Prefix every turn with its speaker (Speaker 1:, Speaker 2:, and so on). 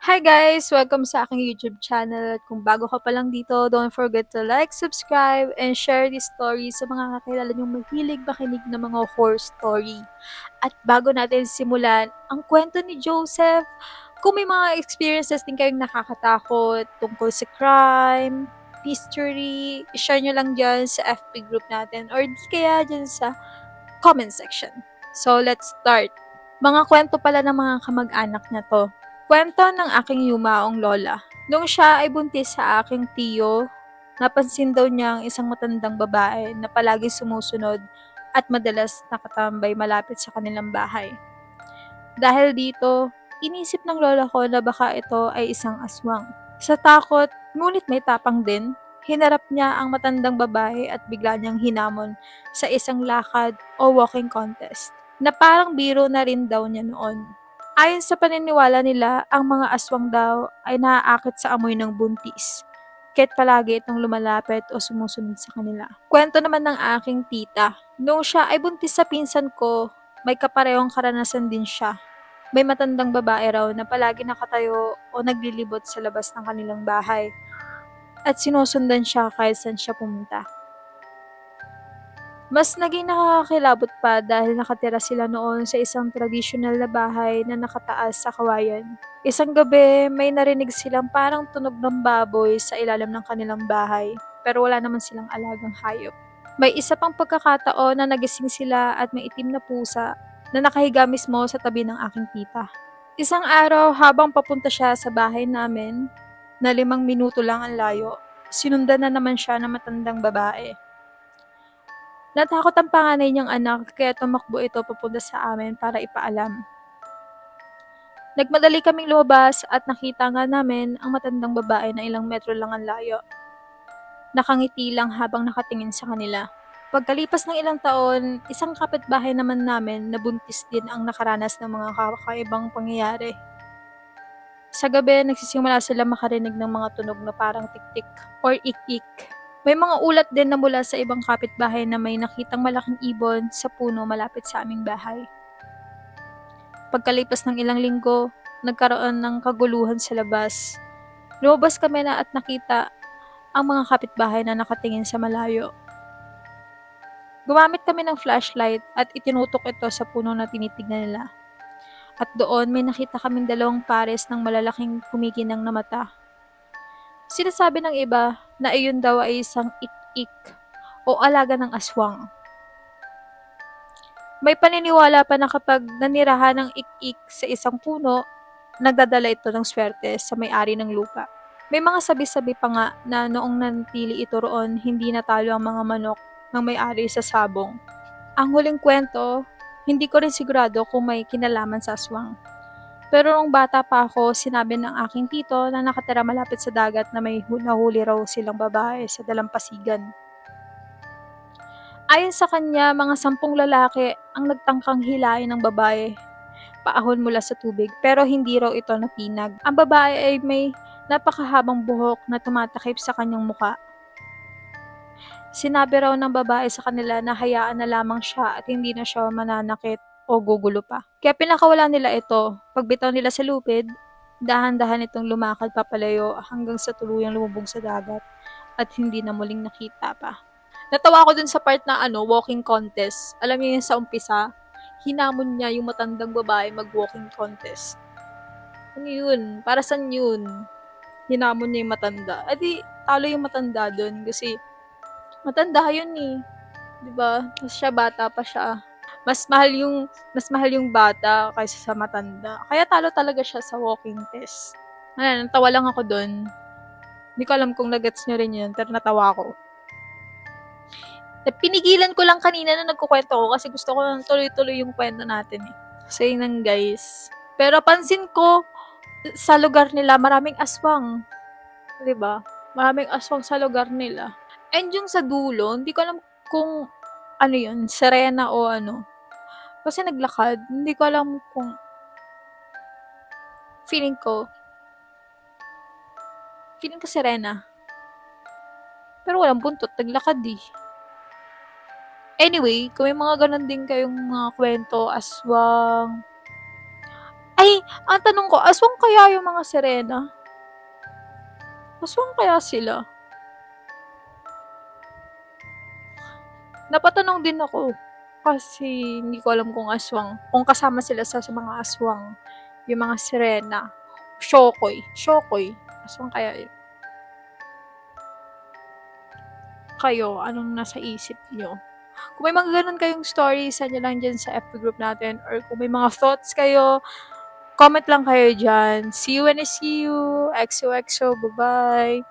Speaker 1: Hi guys! Welcome sa aking YouTube channel. At kung bago ka pa lang dito, don't forget to like, subscribe, and share this story sa mga kakilala niyong mahilig makinig ng mga horror story. At bago natin simulan, ang kwento ni Joseph, kung may mga experiences din kayong nakakatakot tungkol sa crime, history, share nyo lang dyan sa FB group natin or di kaya dyan sa comment section. So let's start. Mga kwento pala ng mga kamag-anak na to. Kwento ng aking yumaong lola. Nung siya ay buntis sa aking tiyo, napansin daw niya ang isang matandang babae na palaging sumusunod at madalas nakatambay malapit sa kanilang bahay. Dahil dito, inisip ng lola ko na baka ito ay isang aswang. Sa takot, ngunit may tapang din, hinarap niya ang matandang babae at bigla niyang hinamon sa isang lakad o walking contest na parang biro na rin daw niya noon. Ayon sa paniniwala nila, ang mga aswang daw ay naaakit sa amoy ng buntis, kahit palagi itong lumalapit o sumusunod sa kanila. Kwento naman ng aking tita, noong siya ay buntis sa pinsan ko, may kaparehong karanasan din siya. May matandang babae raw na palagi nakatayo o naglilibot sa labas ng kanilang bahay at sinusundan siya kahit saan siya pumunta. Mas naging nakakakilabot pa dahil nakatira sila noon sa isang tradisyonal na bahay na nakataas sa kawayan. Isang gabi, may narinig silang parang tunog ng baboy sa ilalim ng kanilang bahay, pero wala naman silang alagang hayop. May isa pang pagkakataon na nagising sila at may itim na pusa na nakahiga mismo sa tabi ng aking tita. Isang araw habang papunta siya sa bahay namin, na 5 minuto lang ang layo, sinundan na naman siya ng matandang babae. Natakot ang panganay niyang anak kaya tumakbo ito papunta sa amin para ipaalam. Nagmadali kaming lumabas at nakita nga namin ang matandang babae na ilang metro lang ang layo. Nakangiti lang habang nakatingin sa kanila. Pagkalipas ng ilang taon, isang kapitbahay naman namin na buntis din ang nakaranas ng mga kakaibang pangyayari. Sa gabi, nagsisimula sila makarinig ng mga tunog na parang tik-tik or ik-ik. May mga ulat din na mula sa ibang kapitbahay na may nakitang malaking ibon sa puno malapit sa aming bahay. Pagkalipas ng ilang linggo, nagkaroon ng kaguluhan sa labas. Lumabas kami na at nakita ang mga kapitbahay na nakatingin sa malayo. Gumamit kami ng flashlight at itinutok ito sa puno na tinitignan nila. At doon may nakita kaming 2 pares ng malalaking kumikinang na mata. Sinasabi ng iba na iyon daw ay isang ik-ik o alaga ng aswang. May paniniwala pa na kapag nanirahan ng ik-ik sa isang puno, nagdadala ito ng swerte sa may-ari ng lupa. May mga sabi-sabi pa nga na noong nanatili ito roon, hindi natalo ang mga manok ng may-ari sa sabong. Ang huling kwento, hindi ko rin sigurado kung may kinalaman sa aswang. Pero nung bata pa ako, sinabi ng aking tito na nakatira malapit sa dagat na may nahuli raw silang babae sa dalampasigan. Ayon sa kanya, mga 10 lalaki ang nagtangkang hilain ng babae paahon mula sa tubig pero hindi raw ito napinag. Ang babae ay may napakahabang buhok na tumatakip sa kanyang muka. Sinabi raw ng babae sa kanila na hayaan na lamang siya at hindi na siya mananakit o gugulo pa. Kaya pinakawalan nila ito. Pagbitaw nila sa lupid, dahan-dahan itong lumakad papalayo hanggang sa tuluyang lumubog sa dagat at hindi na muling nakita pa. Natawa ako dun sa part na walking contest. Alam niyo yun sa umpisa, hinamon niya yung matandang babae mag-walking contest. Ano yun? Para saan yun? Hinamon niya yung matanda. Adi, talo yung matanda dun kasi matanda yun eh. 'Di ba? Tapos siya bata pa siya. Mas mahal yung bata kaysa sa matanda. Kaya talo talaga siya sa walking test. Ayan, natawa lang ako dun. Hindi ko alam kung nagets niyo rin yun, pero natawa ako. Pinigilan ko lang kanina na nagkukwento ko kasi gusto ko nang tuloy-tuloy yung kwento natin eh. So yun lang guys. Pero pansin ko, sa lugar nila maraming aswang. 'Di ba? Maraming aswang sa lugar nila. And yung sa dulo, hindi ko alam kung ano yun, sirena o ano. Kasi naglakad, hindi ko alam kung feeling ko sirena. Pero walang buntot, naglakad eh. Anyway, kung may mga ganun din kayong mga kwento, aswang, Ay, ang tanong ko, aswang kaya yung mga sirena? Aswang kaya sila? Napatanong din ako. Kasi hindi ko alam kung aswang, kung kasama sila sa mga aswang, yung mga sirena. Shokoy. Shokoy. Aswang kaya yun? Kayo, anong nasa isip nyo? Kung may mga ganun kayong stories, send nyo lang dyan sa FB group natin. Or kung may mga thoughts kayo, comment lang kayo dyan. See you when I see you. XOXO. Bye-bye.